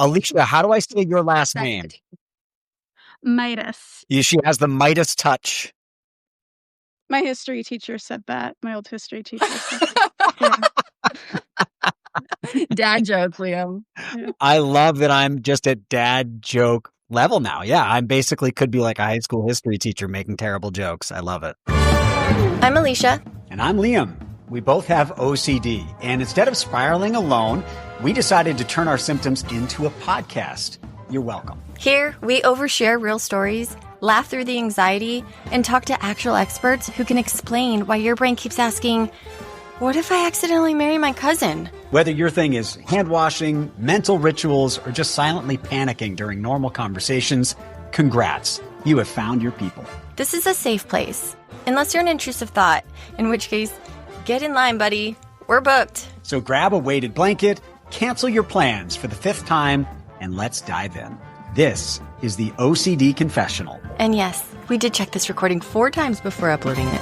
Alicia, how do I say your last name? Mitas. She has the Midas touch. My history teacher said that. My old history teacher said that. Dad joke, Liam. Yeah. I love that I'm just at dad joke level now. Yeah, I basically could be like a high school history teacher making terrible jokes. I love it. I'm Alicia. And I'm Liam. We both have OCD. And instead of spiraling alone, we decided to turn our symptoms into a podcast. You're welcome. Here, we overshare real stories, laugh through the anxiety, and talk to actual experts who can explain why your brain keeps asking, what if I accidentally marry my cousin? Whether your thing is hand washing, mental rituals, or just silently panicking during normal conversations, congrats. You have found your people. This is a safe place. Unless you're an intrusive thought, in which case, get in line, buddy. We're booked. So grab a weighted blanket, cancel your plans for the 5th time, and let's dive in. This is the OCD Confessional. And yes, we did check this recording 4 times before uploading it.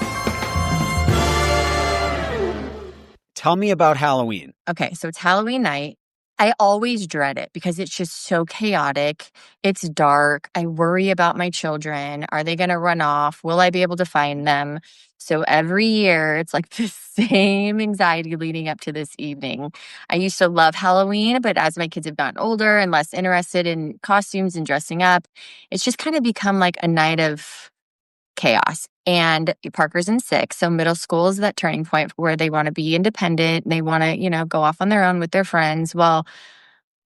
Tell me about Halloween. Okay, so it's Halloween night. I always dread it because it's just so chaotic. It's dark. I worry about my children. Are they going to run off? Will I be able to find them? So every year, it's like the same anxiety leading up to this evening. I used to love Halloween, but as my kids have gotten older and less interested in costumes and dressing up, it's just kind of become like a night of chaos. And Parker's in 6th, so middle school is that turning point where they want to be independent. They want to, go off on their own with their friends. Well,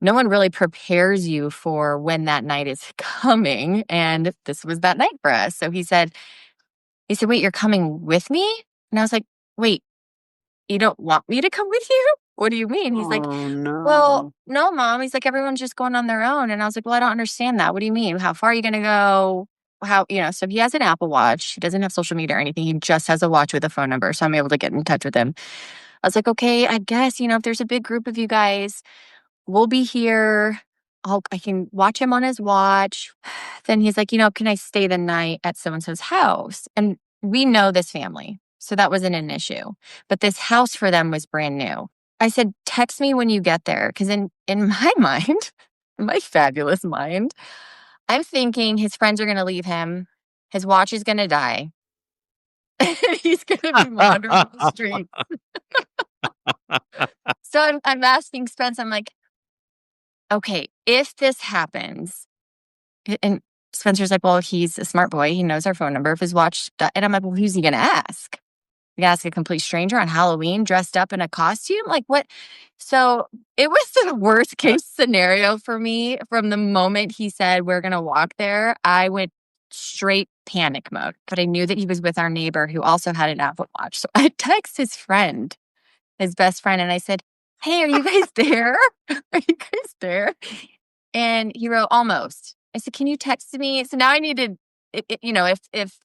no one really prepares you for when that night is coming. And this was that night for us. So he said, wait, you're coming with me? And I was like, wait, you don't want me to come with you? What do you mean? He's like, no. Well, no, Mom. He's like, everyone's just going on their own. And I was like, well, I don't understand that. What do you mean? How far are you going to go? So he has an Apple Watch. He doesn't have social media or anything. He just has a watch with a phone number. So I'm able to get in touch with him. I was like, okay, I guess, if there's a big group of you guys, we'll be here. I can watch him on his watch. Then he's like, can I stay the night at so-and-so's house? And we know this family. So that wasn't an issue. But this house for them was brand new. I said, text me when you get there. Because in my mind, my fabulous mind, I'm thinking his friends are going to leave him. His watch is going to die. And he's going to be wandering the streets. So I'm asking Spence, I'm like, okay, if this happens, and Spencer's like, well, he's a smart boy. He knows our phone number. If his watch, and I'm like, well, who's he going to ask? You ask a complete stranger on Halloween dressed up in a costume? Like what? So it was the worst case scenario for me. From the moment he said, we're going to walk there, I went straight panic mode. But I knew that he was with our neighbor who also had an Apple Watch. So I texted his friend, his best friend, and I said, hey, are you guys there? Are you guys there? And he wrote, almost. I said, can you text me? So now I needed, if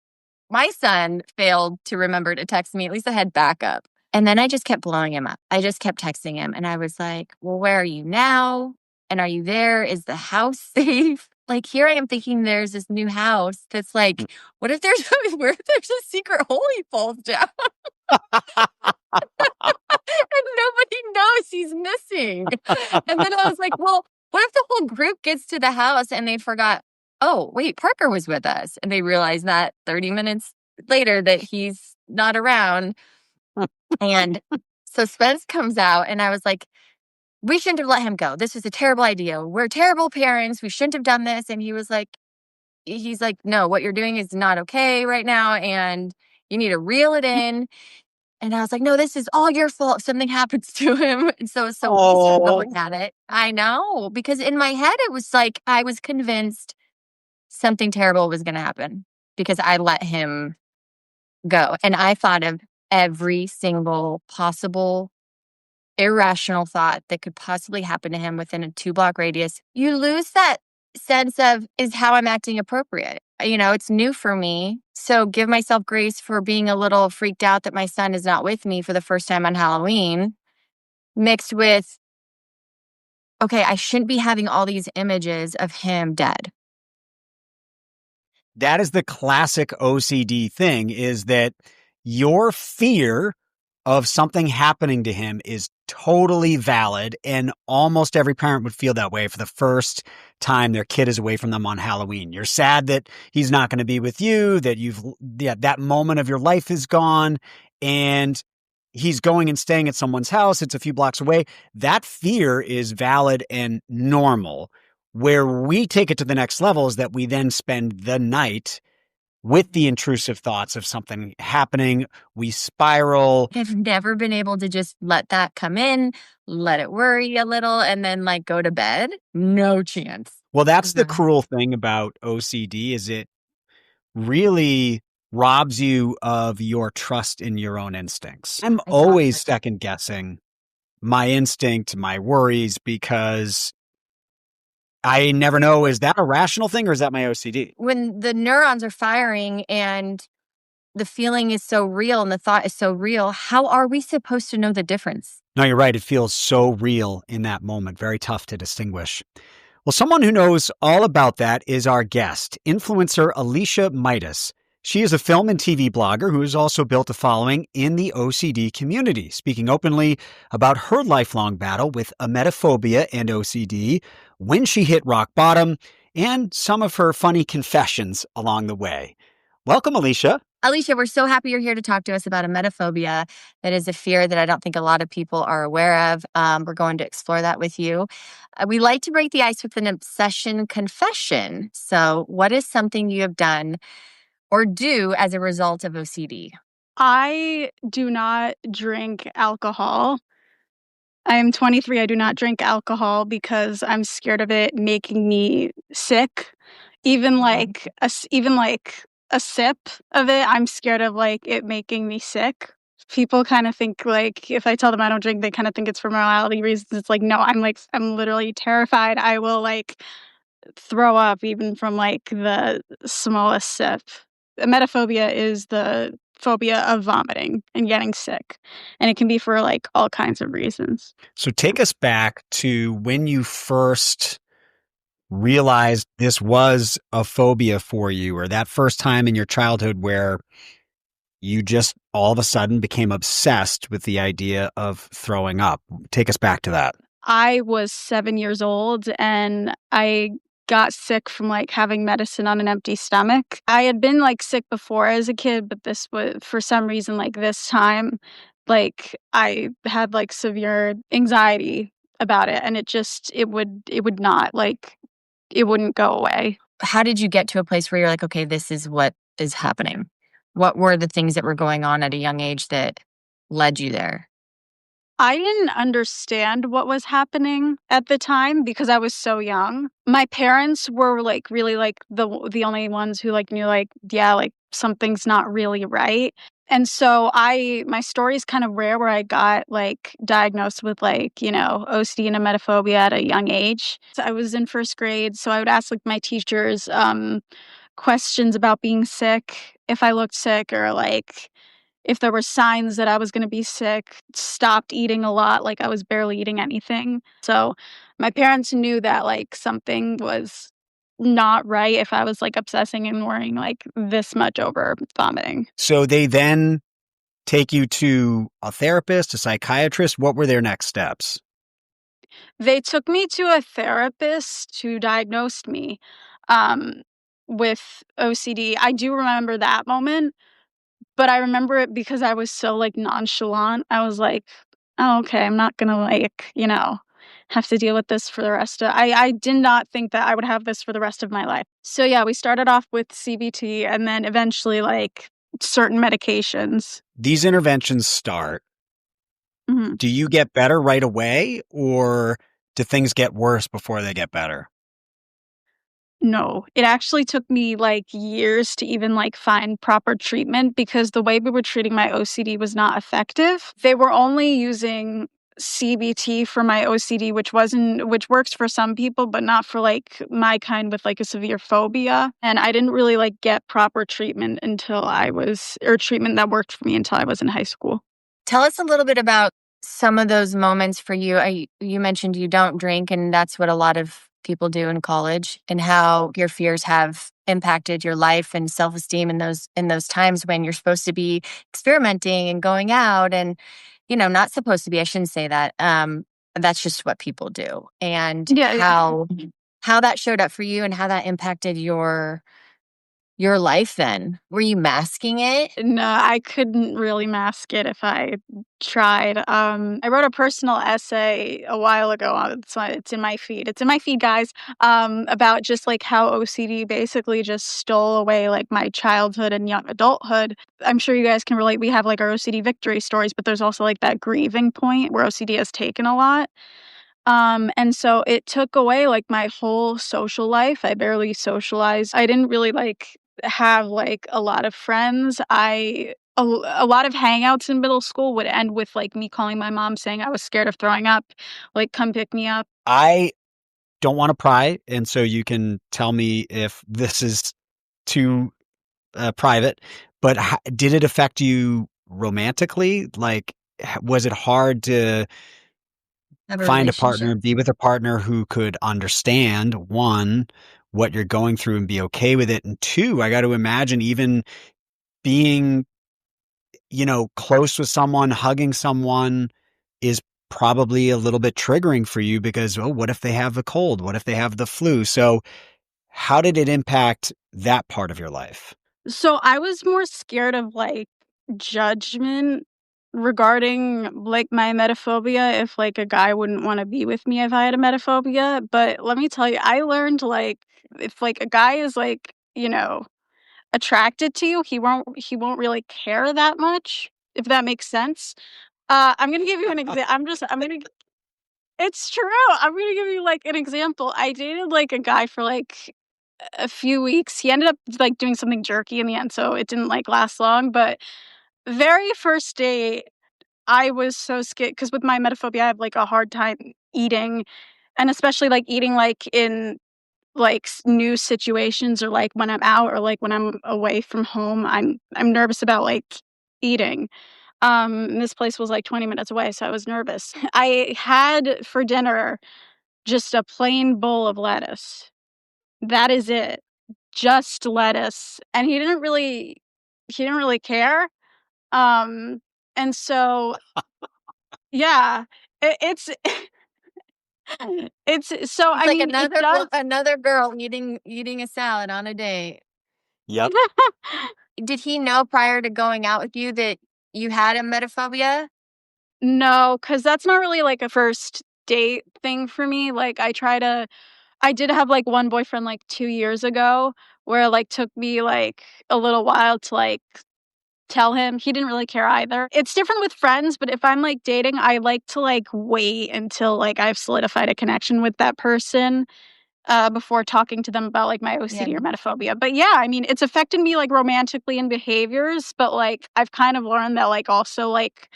my son failed to remember to text me, at least I had backup. And then I just kept blowing him up. I just kept texting him. And I was like, well, where are you now? And are you there? Is the house safe? Like, here I am thinking there's this new house that's like, what if there's a secret hole he falls down? And nobody knows he's missing. And then I was like, well, what if the whole group gets to the house and they forgot, oh, wait, Parker was with us. And they realized that 30 minutes later that he's not around. And so Spence comes out and I was like, we shouldn't have let him go. This was a terrible idea. We're terrible parents. We shouldn't have done this. And he's like, no, what you're doing is not okay right now. And you need to reel it in. And I was like, no, this is all your fault if something happens to him. And so we started looking at it. I know, because in my head, it was like I was convinced something terrible was going to happen because I let him go. And I thought of every single possible irrational thought that could possibly happen to him within a 2-block radius. You lose that sense of, is how I'm acting appropriate? It's new for me. So give myself grace for being a little freaked out that my son is not with me for the first time on Halloween, mixed with, okay, I shouldn't be having all these images of him dead. That is the classic OCD thing, is that your fear of something happening to him is totally valid. And almost every parent would feel that way for the first time their kid is away from them on Halloween. You're sad that he's not going to be with you, that that moment of your life is gone, and he's going and staying at someone's house. It's a few blocks away. That fear is valid and normal. Where we take it to the next level is that we then spend the night with the intrusive thoughts of something happening. We spiral. I've never been able to just let that come in, let it worry a little, and then like go to bed. No chance. Well, that's the cruel thing about OCD is it really robs you of your trust in your own instincts. I'm always second guessing my instinct, my worries, because I never know, is that a rational thing or is that my OCD? When the neurons are firing and the feeling is so real and the thought is so real, how are we supposed to know the difference? No, you're right. It feels so real in that moment. Very tough to distinguish. Well, someone who knows all about that is our guest, influencer Alicia Mitas. She is a film and TV blogger who has also built a following in the OCD community, speaking openly about her lifelong battle with emetophobia and OCD, when she hit rock bottom, and some of her funny confessions along the way. Welcome, Alicia. Alicia, we're so happy you're here to talk to us about emetophobia. That is a fear that I don't think a lot of people are aware of. We're going to explore that with you. We like to break the ice with an obsession confession. So what is something you have done or do as a result of OCD? I do not drink alcohol. I am 23. I do not drink alcohol because I'm scared of it making me sick. Even like a sip of it, I'm scared of like it making me sick. People kind of think like if I tell them I don't drink, they kind of think it's for morality reasons. It's like, no, I'm literally terrified. I will like throw up even from like the smallest sip. Emetophobia is the phobia of vomiting and getting sick. And it can be for like all kinds of reasons. So take us back to when you first realized this was a phobia for you, or that first time in your childhood where you just all of a sudden became obsessed with the idea of throwing up. Take us back to that. I was 7 years old and I got sick from like having medicine on an empty stomach. I had been like sick before as a kid, but this was for some reason like this time, like I had like severe anxiety about it, and it would not like it wouldn't go away. How did you get to a place where you're like, okay, this is what is happening? What were the things that were going on at a young age that led you there? I didn't understand what was happening at the time because I was so young. My parents were like really like the only ones who like knew like, yeah, like something's not really right. And so my story is kind of rare where I got like diagnosed with like, you know, OCD and emetophobia at a young age. So I was in first grade. So I would ask like my teachers questions about being sick, if I looked sick, or like if there were signs that I was going to be sick. Stopped eating a lot, like I was barely eating anything. So my parents knew that like something was not right if I was like obsessing and worrying like this much over vomiting. So they then take you to a therapist, a psychiatrist. What were their next steps? They took me to a therapist who diagnosed me with OCD. I do remember that moment. But I remember it because I was so, like, nonchalant. I was like, "Oh, okay, I'm not gonna, like, you know, have to deal with this for the rest of." I did not think that I would have this for the rest of my life. So, yeah, we started off with CBT and then eventually, like, certain medications. These interventions start. Mhm. Do you get better right away, or do things get worse before they get better? No, it actually took me, like, years to even, like, find proper treatment because the way we were treating my OCD was not effective. They were only using CBT for my OCD, which works for some people, but not for, like, my kind with, like, a severe phobia, and I didn't really, like, get proper treatment treatment that worked for me until I was in high school. Tell us a little bit about some of those moments for you. You mentioned you don't drink, and that's what a lot of people do in college, and how your fears have impacted your life and self-esteem in those times when you're supposed to be experimenting and going out. And not supposed to be. I shouldn't say that. That's just what people do. And Yeah. how that showed up for you and how that impacted your life then. Were you masking it? No, I couldn't really mask it if I tried. I wrote a personal essay a while ago. It's in my feed. It's in my feed, guys. About just like how OCD basically just stole away like my childhood and young adulthood. I'm sure you guys can relate. We have like our OCD victory stories, but there's also like that grieving point where OCD has taken a lot. And so it took away like my whole social life. I barely socialized. I didn't really like have like a lot of friends. A lot of hangouts in middle school would end with like me calling my mom saying I was scared of throwing up, like come pick me up. I don't want to pry, and so you can tell me if this is too private, but did it affect you romantically? Like, was it hard to Have a find a partner, relationship? be with a partner who could understand, one, what you're going through and be okay with it, and two, I got to imagine even being, close with someone, hugging someone is probably a little bit triggering for you because, oh, what if they have a cold? What if they have the flu? So how did it impact that part of your life? So I was more scared of like judgment regarding like my emetophobia if like a guy wouldn't want to be with me if I had a emetophobia. But let me tell you, I learned like if like a guy is like, attracted to you, he won't really care that much, if that makes sense. I'm gonna give you an example. I'm gonna It's true. I'm gonna give you like an example. I dated like a guy for like a few weeks. He ended up like doing something jerky in the end, so it didn't like last long. But very first date, I was so scared because with my emetophobia, I have like a hard time eating, and especially like eating like in like new situations or like when I'm out or like when I'm away from home. I'm nervous about like eating. And this place was like 20 minutes away, so I was nervous. I had for dinner just a plain bowl of lettuce. That is it. Just lettuce. And he didn't really care. Um, and so yeah, it's it's so It's I like mean, it does. another girl eating a salad on a date. Yep. Did he know prior to going out with you that you had a emetophobia? No, because that's not really like a first date thing for me. Like I did have like one boyfriend like 2 years ago where it like took me like a little while to like tell him. He didn't really care either. It's different with friends, but if I'm like dating, I like to like wait until like I've solidified a connection with that person before talking to them about like my Yeah. OCD or emetophobia. But yeah, I mean, it's affected me like romantically in behaviors, but like I've kind of learned that like also like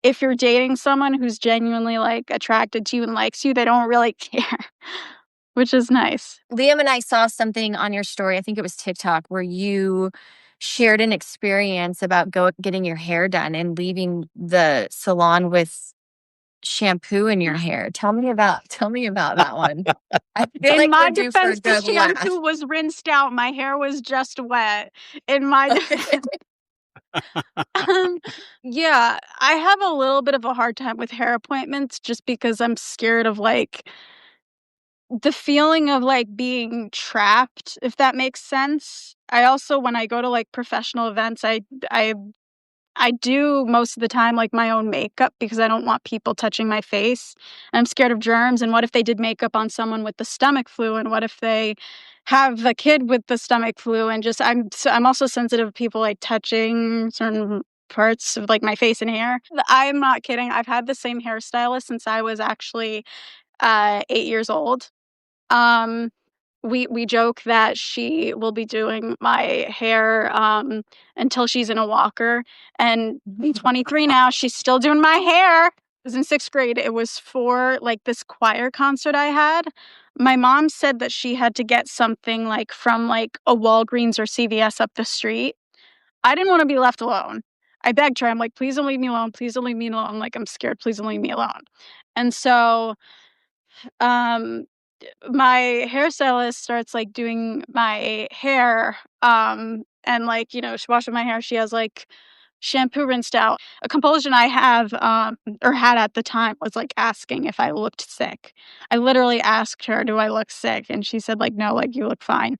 if you're dating someone who's genuinely like attracted to you and likes you, they don't really care, which is nice. Liam and I saw something on your story, I think it was TikTok, where you shared an experience about getting your hair done and leaving the salon with shampoo in your hair. Tell me about that one. I feel In like we're my due for a defense, the good laugh. shampoo was rinsed out. My hair was just wet. In my Okay. Um, yeah, I have a little bit of a hard time with hair appointments just because I'm scared of like the feeling of like being trapped, if that makes sense. I also, when I go to like professional events, I do most of the time like my own makeup because I don't want people touching my face. I'm scared of germs. And what if they did makeup on someone with the stomach flu? And what if they have a kid with the stomach flu? And just I'm also sensitive to people like touching certain parts of like my face and hair. I'm not kidding. I've had the same hairstylist since I was actually 8 years old. Um, we joke that she will be doing my hair until she's in a walker, and I'm 23 now. She's still doing my hair. It was in sixth grade. It was for like this choir concert I had. My mom said that she had to get something like from like a Walgreens or CVS up the street. I didn't want to be left alone. I begged her. I'm like, please don't leave me alone. Please don't leave me alone. Like, I'm scared. Please don't leave me alone. And so, um, my hairstylist starts like doing my hair and like she washes my hair. She has like shampoo rinsed out. A compulsion I have or had at the time was like asking if I looked sick. I literally asked her, "Do I look sick?" And she said like, "No, like you look fine."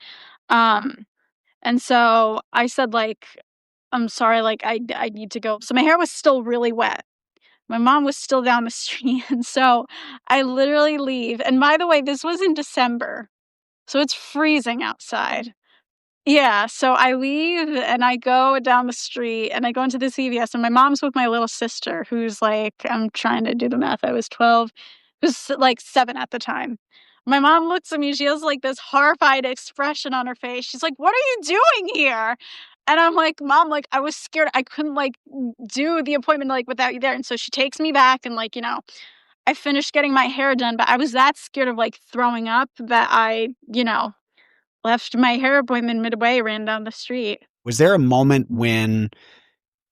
And so I said like, "I'm sorry, like I need to go." So my hair was still really wet. My mom was still down the street, and so I literally leave. And by the way, this was in December, so it's freezing outside. Yeah, so I leave and I go down the street and I go into the CVS and my mom's with my little sister who's like, I'm trying to do the math. I was 12, who's like 7 at the time. My mom looks at me, she has like this horrified expression on her face. She's like, "What are you doing here?" And I'm like, "Mom, like I was scared. I couldn't like do the appointment like without you there." And so she takes me back and like, I finished getting my hair done, but I was that scared of like throwing up that I, left my hair appointment midway, ran down the street. Was there a moment when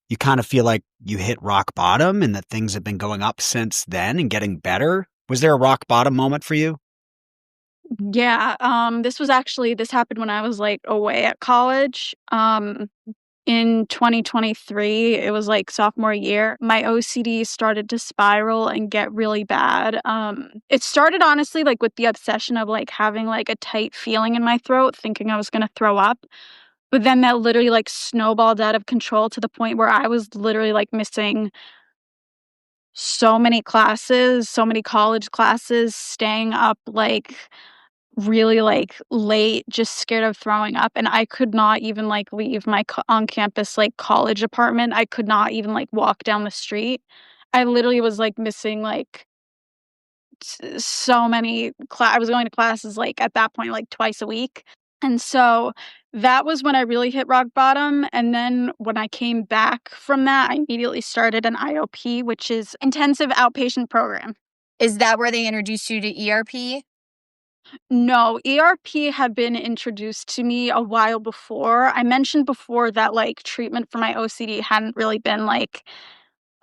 you kind of feel like you hit rock bottom and that things have been going up since then and getting better? Was there a rock bottom moment for you? Yeah, this happened when I was, like, away at college. In 2023, it was, like, sophomore year, my OCD started to spiral and get really bad. It started, honestly, like, with the obsession of, like, having, like, a tight feeling in my throat, thinking I was gonna throw up, but then that literally, like, snowballed out of control to the point where I was literally, like, missing so many classes, so many college classes, staying up, like, really, like, late, just scared of throwing up, and I could not even, like, leave my on-campus, like, college apartment. I could not even, like, walk down the street. I literally was, like, missing, like, so many I was going to classes, like, at that point, like, twice a week, and so that was when I really hit rock bottom, and then when I came back from that, I immediately started an IOP, which is Intensive Outpatient Program. Is that where they introduced you to ERP? No, ERP had been introduced to me a while before. I mentioned before that, like, treatment for my OCD hadn't really been, like,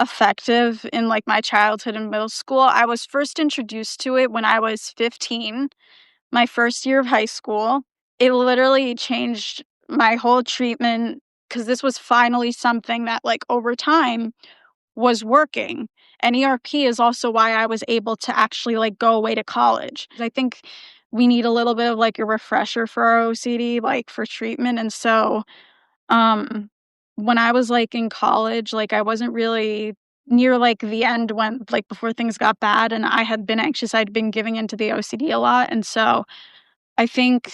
effective in, like, my childhood and middle school. I was first introduced to it when I was 15, my first year of high school. It literally changed my whole treatment because this was finally something that, like, over time was working. And ERP is also why I was able to actually, like, go away to college. I think we need a little bit of, like, a refresher for our OCD, like, for treatment, and so, um, when I was, like, in college, like, I wasn't really near, like, the end when like, before things got bad and I had been anxious, I'd been giving into the OCD a lot, and so I think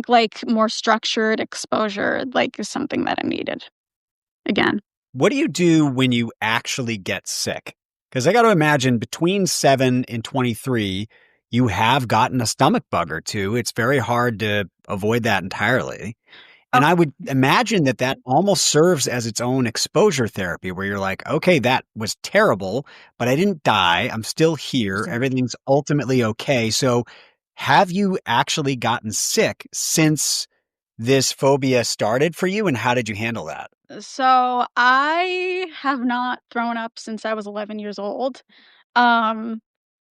like, more structured exposure, like, is something that I needed again. What do you do when you actually get sick? Because I got to imagine between 7 and 23, you have gotten a stomach bug or two. It's very hard to avoid that entirely. And I would imagine that that almost serves as its own exposure therapy where you're like, okay, that was terrible, but I didn't die. I'm still here. Everything's ultimately okay. So have you actually gotten sick since this phobia started for you? And how did you handle that? So I have not thrown up since I was 11 years old, um,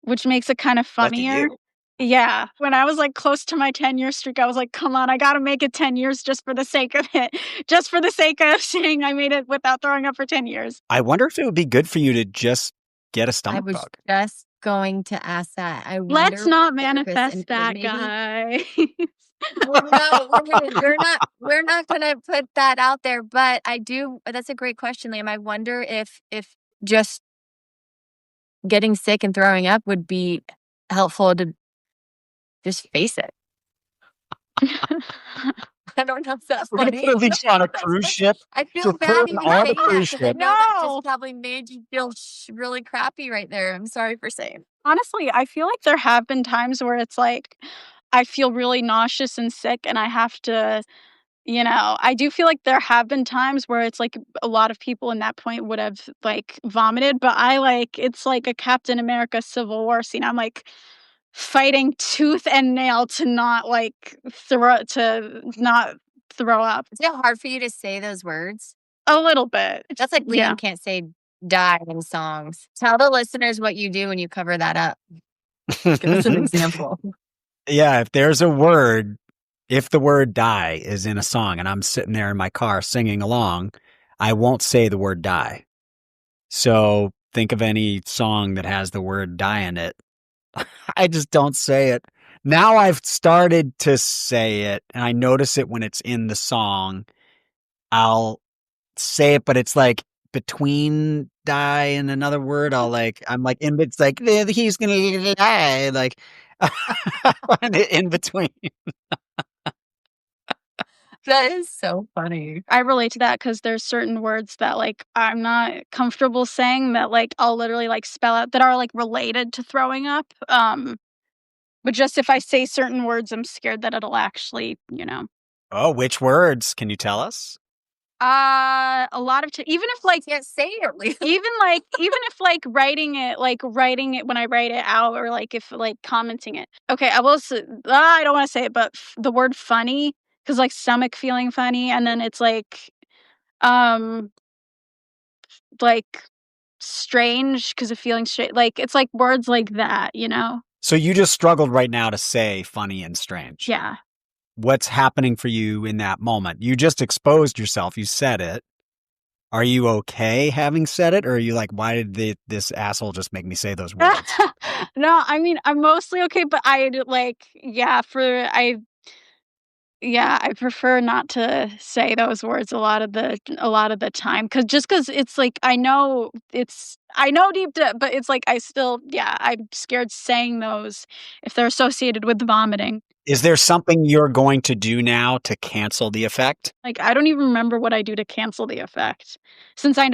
which makes it kind of Lucky funnier. you. Yeah, when I was, like, close to my 10-year streak, I was like, "Come on, I gotta make it 10 years just for the sake of it, just for the sake of saying I made it without throwing up for 10 years." I wonder if it would be good for you to just get a I stomach was bug. just going to ask that. I Let's wonder not what therapist manifest that, maybe guy. well, no, we're not gonna put that out there, but I do that's a great question, Liam. I wonder if just getting sick and throwing up would be helpful to just face it. I don't know if that's We're gonna funny. put at least on a That's cruise funny. ship. I feel So bad put even on a saying that cruise because I ship. know that No. just probably made you feel really crappy right there. I'm sorry for saying. Honestly, I feel like there have been times where it's like, I feel really nauseous and sick, and I have to I do feel like there have been times where it's like a lot of people in that point would have like vomited, but it's like a Captain America Civil War scene. I'm like fighting tooth and nail to not throw up Is it hard for you to say those words? a little bit. That's like Yeah. Liam can't say die in songs. Tell the listeners what you do when you cover that up. Give us an example. Yeah, if the word die is in a song and I'm sitting there in my car singing along, I won't say the word die. So think of any song that has the word die in it. I just don't say it. Now I've started to say it, and I notice it when it's in the song. I'll say it, but it's like between die and another word. I'm like, it's like, he's gonna die. Like, in between. That is so funny. I relate to that because there's certain words that, like, I'm not comfortable saying that, like, I'll literally, like, spell out that are, like, related to throwing up. But just if I say certain words, I'm scared that it'll actually, Oh, which words? Can you tell us? a lot of even if, like, Can't say it, Liam. even if, like, writing it when I write it out or, like, if, like, commenting it. Okay, I will say, I don't wanna say it, but the word funny, because, like, stomach feeling funny, and then it's, like, strange because of feeling like, it's, like, words like that, So you just struggled right now to say funny and strange. Yeah. What's happening for you in that moment? You just exposed yourself. You said it. Are you okay having said it? Or are you like, why did this asshole just make me say those words? No, I mean, I'm mostly okay, but I prefer not to say those words a lot of the time, because it's like I know deep down, but it's like I'm scared saying those if they're associated with vomiting. Is there something you're going to do now to cancel the effect? Like, I don't even remember what I do to cancel the effect, since I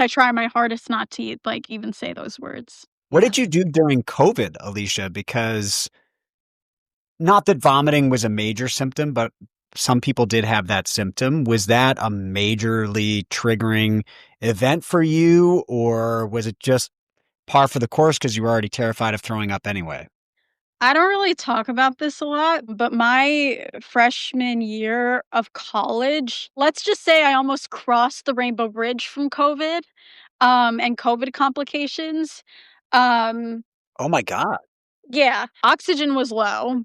try my hardest not to, like, even say those words. What did you do during COVID, Alicia? Because not that vomiting was a major symptom, but some people did have that symptom. Was that a majorly triggering event for you, or was it just par for the course because you were already terrified of throwing up anyway? I don't really talk about this a lot, but my freshman year of college, let's just say I almost crossed the rainbow bridge from COVID, and COVID complications. Um, Oh my God. yeah, oxygen was low.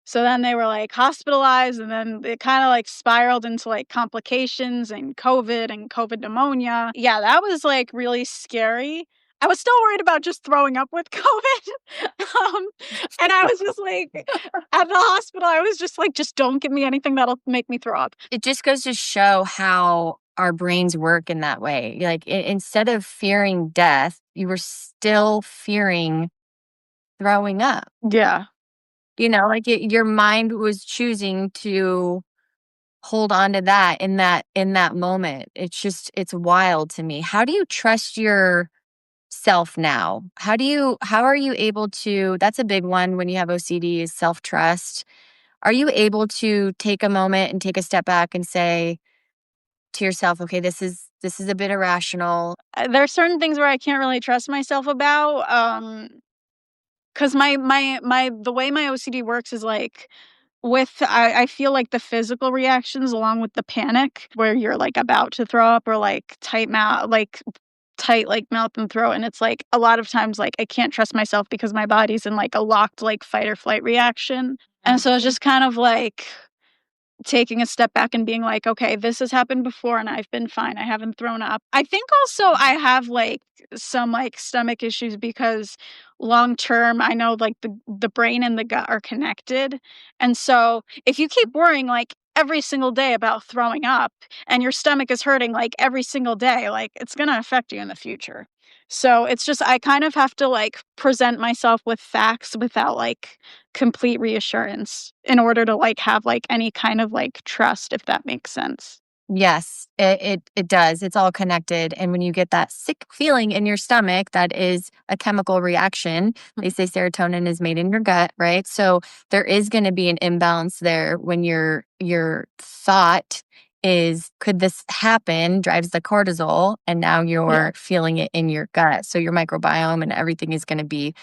So then they were, like, hospitalized, and then it kinda, like, spiraled into, like, complications and COVID pneumonia. Yeah, that was, like, really scary. I was still worried about just throwing up with COVID. Um, and I was just, like, at the hospital, I was just like, "Just don't give me anything that'll make me throw up." It just goes to show how our brains work in that way. Like, instead of fearing death, you were still fearing throwing up. Yeah. Like your mind was choosing to hold on to that in that moment. It's wild to me. How do you trust yourself now? How are you able to, that's a big one when you have OCD, is self-trust. Are you able to take a moment and take a step back and say to yourself, okay, this is a bit irrational. There are certain things where I can't really trust myself about, 'cause the way my OCD works is, like, I feel like the physical reactions along with the panic where you're, like, about to throw up or, like, tight, like, mouth and throat, and it's, like, a lot of times, like, I can't trust myself because my body's in, like, a locked, like, fight or flight reaction, and so it's just kind of, like, taking a step back and being like, "Okay, this has happened before and I've been fine. I haven't thrown up." I think also I have, like, some, like, stomach issues because long term, I know, like, the brain and the gut are connected, and so if you keep worrying, like, every single day about throwing up and your stomach is hurting, like, every single day, like, it's gonna affect you in the future. So it's just I kind of have to, like, present myself with facts without, like, complete reassurance in order to, like, have, like, any kind of, like, trust, if that makes sense. Yes, it does. It's all connected. And when you get that sick feeling in your stomach, that is a chemical reaction. They say serotonin is made in your gut, right? So there is going to be an imbalance there when your thought is, could this happen, drives the cortisol, and now you're feeling it in your gut. So your microbiome and everything is going to be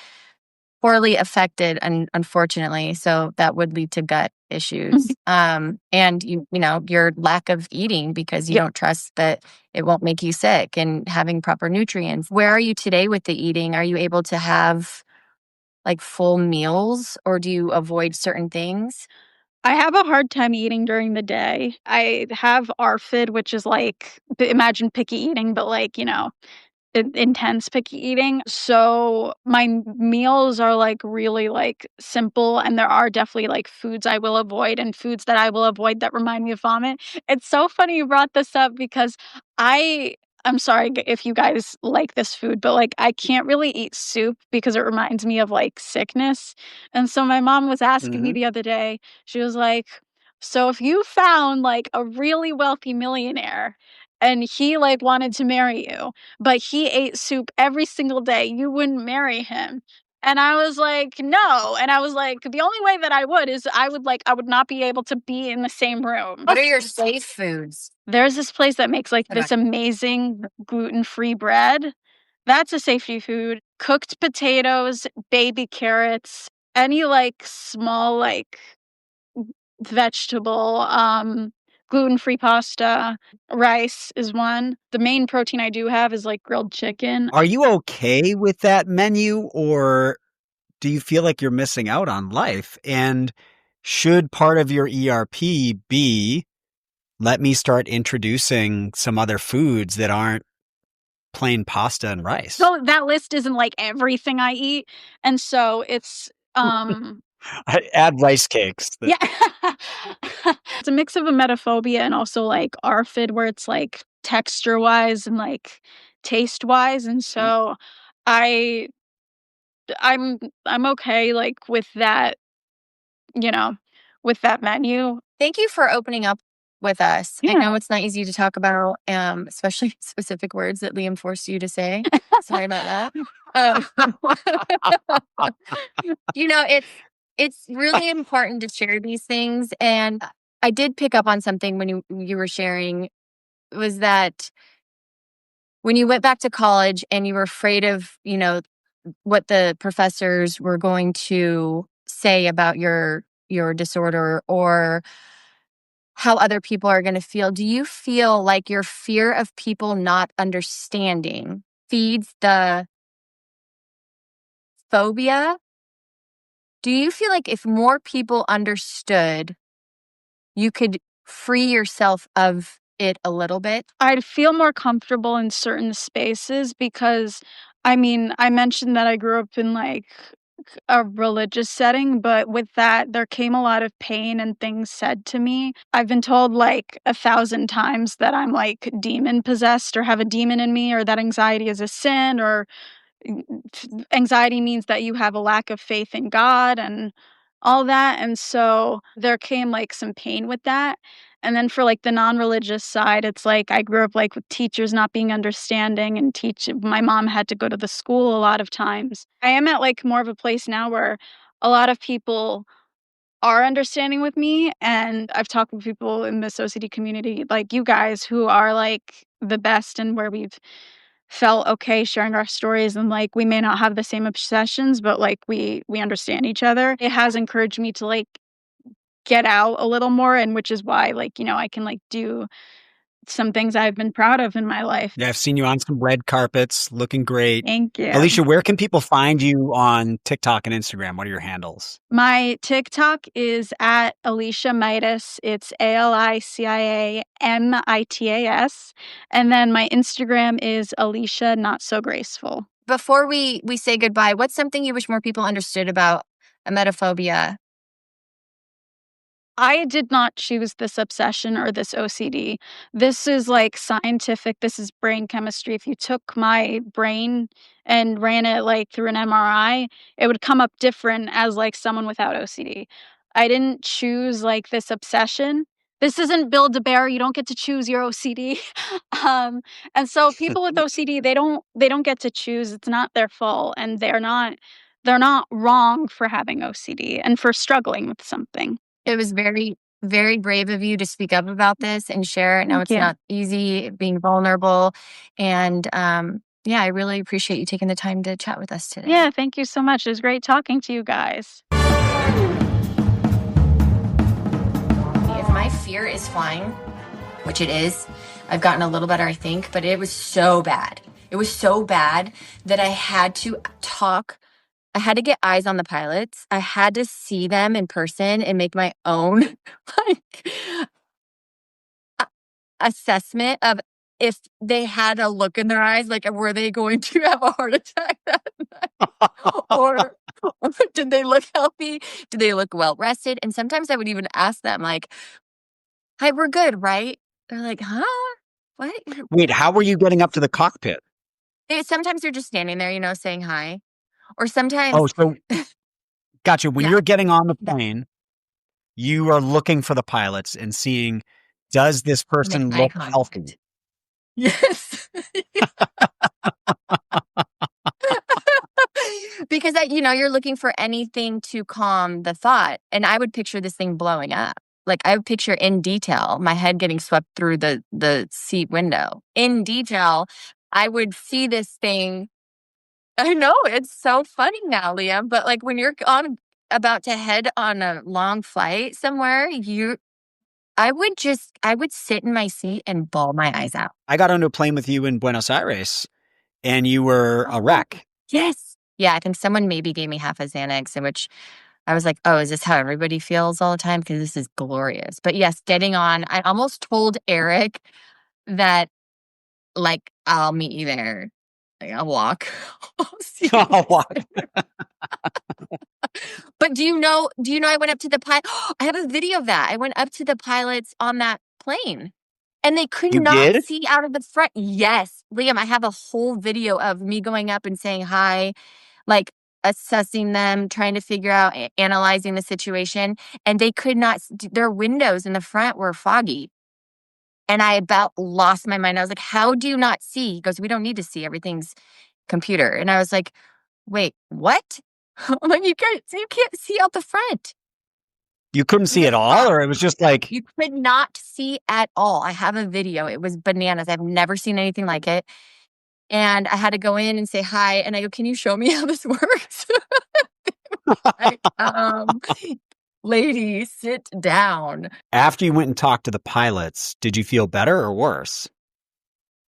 poorly affected, and unfortunately, so that would lead to gut issues. And your lack of eating because you don't trust that it won't make you sick, and having proper nutrients. Where are you today with the eating? Are you able to have like full meals, or do you avoid certain things? I have a hard time eating during the day. I have ARFID, which is like, imagine picky eating, but like, intense picky eating. So my meals are like really like simple, and there are definitely like foods I will avoid and foods that I will avoid that remind me of vomit. It's so funny you brought this up because I'm sorry if you guys like this food, but like I can't really eat soup because it reminds me of like sickness. And so my mom was asking me Mhm. the other day, she was like, so if you found like a really wealthy millionaire and he like wanted to marry you, but he ate soup every single day, you wouldn't marry him. And I was like, no. And I was like, the only way that I would is I would not be able to be in the same room. What are your safe foods? There's this place that makes like Okay. this amazing gluten-free bread. That's a safety food. Cooked potatoes, baby carrots, any like small like vegetable, gluten-free pasta, rice is one. The main protein I do have is like grilled chicken. Are you okay with that menu, or do you feel like you're missing out on life? And should part of your ERP be, let me start introducing some other foods that aren't plain pasta and rice? So that list isn't like everything I eat, and so it's I add rice cakes. yeah. It's a mix of emetophobia and also like ARFID, where it's like texture wise and like taste wise, and so I I'm I'm okay like with that, you know, with that menu. Thank you for opening up with us. I Yeah. know it's not easy to talk about, especially specific words that Liam forced you to say. Sorry about that. It's really important to share these things. And I did pick up on something when you were sharing, was that when you went back to college and you were afraid of, what the professors were going to say about your disorder, or how other people are going to feel. Do you feel like your fear of people not understanding feeds the phobia? Do you feel like if more people understood, you could free yourself of it a little bit? I'd feel more comfortable in certain spaces because I mean, I mentioned that I grew up in like a religious setting, but with that, there came a lot of pain and things said to me. I've been told like 1,000 times that I'm like demon possessed or have a demon in me, or that anxiety is a sin, or anxiety means that you have a lack of faith in God and all that. And so there came like some pain with that. And then for like the non-religious side, it's like I grew up like with teachers not being understanding, and my mom had to go to the school a lot of times. I am at like more of a place now where a lot of people are understanding with me, and I've talked with people in this OCD community like you guys who are like the best, and where we've felt okay sharing our stories, and like we may not have the same obsessions, but like we understand each other. It has encouraged me to like get out a little more, and which is why like I can like do some things I've been proud of in my life. Yeah, I've seen you on some red carpets, looking great. Thank you. Alicia, where can people find you on TikTok and Instagram? What are your handles? My TikTok is at Alicia Mitas. It's ALICIAMITAS. And then my Instagram is Alicia Not So Graceful. Before we say goodbye, what's something you wish more people understood about emetophobia? I did not choose this obsession or this OCD. This is like scientific. This is brain chemistry. If you took my brain and ran it like through an MRI, it would come up different as like someone without OCD. I didn't choose like this obsession. This isn't Build a Bear. You don't get to choose your OCD. And so people with OCD, they don't get to choose. It's not their fault, and they're not wrong for having OCD and for struggling with something. It was very, very brave of you to speak up about this and share. I know it's not easy being vulnerable. And I really appreciate you taking the time to chat with us today. Yeah, thank you so much. It was great talking to you guys. If my fear is flying, which it is, I've gotten a little better, I think, but it was so bad. It was so bad that I had to talk I had to get eyes on the pilots. I had to see them in person and make my own like assessment of if they had a look in their eyes, like were they going to have a heart attack that night? or did they look healthy? Did they look well rested? And sometimes I would even ask them, like, "Hi, we're good, right?" They're like, "Huh? What?" Wait, how were you getting up to the cockpit? Sometimes they're just standing there, saying hi. Or sometimes, Oh, so gotcha. When yeah, you're getting on the plane, you are looking for the pilots and seeing, does this make person eye look contact. healthy? Yes. Because you're looking for anything to calm the thought. And I would picture this thing blowing up. Like I would picture in detail my head getting swept through the seat window. In detail, I would see this thing. I know it's so funny now, Liam, but like when you're about to head on a long flight somewhere, I would sit in my seat and bawl my eyes out. I got on a plane with you in Buenos Aires and you were a wreck. Yes. Yeah, I think someone maybe gave me half a Xanax, in which I was like, oh, is this how everybody feels all the time? Because this is glorious. But yes, getting on, I almost told Eric that, like, I'll meet you there. Like, I'll walk. I'll see you I'll walk. But do you know I went up to the pilot? I have a video of that. I went up to the pilots on that plane. And they could You not did? see out of the front. Yes, Liam, I have a whole video of me going up and saying hi, like assessing them, trying to figure out, analyzing the situation. And they could not, their windows in the front were foggy. And I about lost my mind. I was like, how do you not see? He goes, we don't need to see. Everything's computer. And I was like, wait, what? I'm like, you can't see out the front. You couldn't see at all, or it was just like You could not see at all. I have a video. It was bananas. I've never seen anything like it. And I had to go in and say hi. And I go, can you show me how this works? Like, lady, sit down. after you went and talked to the pilots, did you feel better or worse?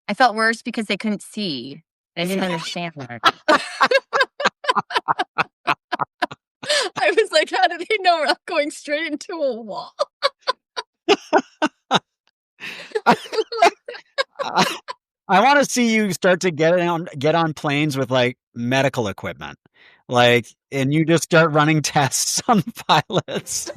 I felt worse because they couldn't see. I didn't understand that. I was like, how do they know we're not going straight into a wall? I want to see you start to get on planes with like medical equipment, like, and you just start running tests on pilots.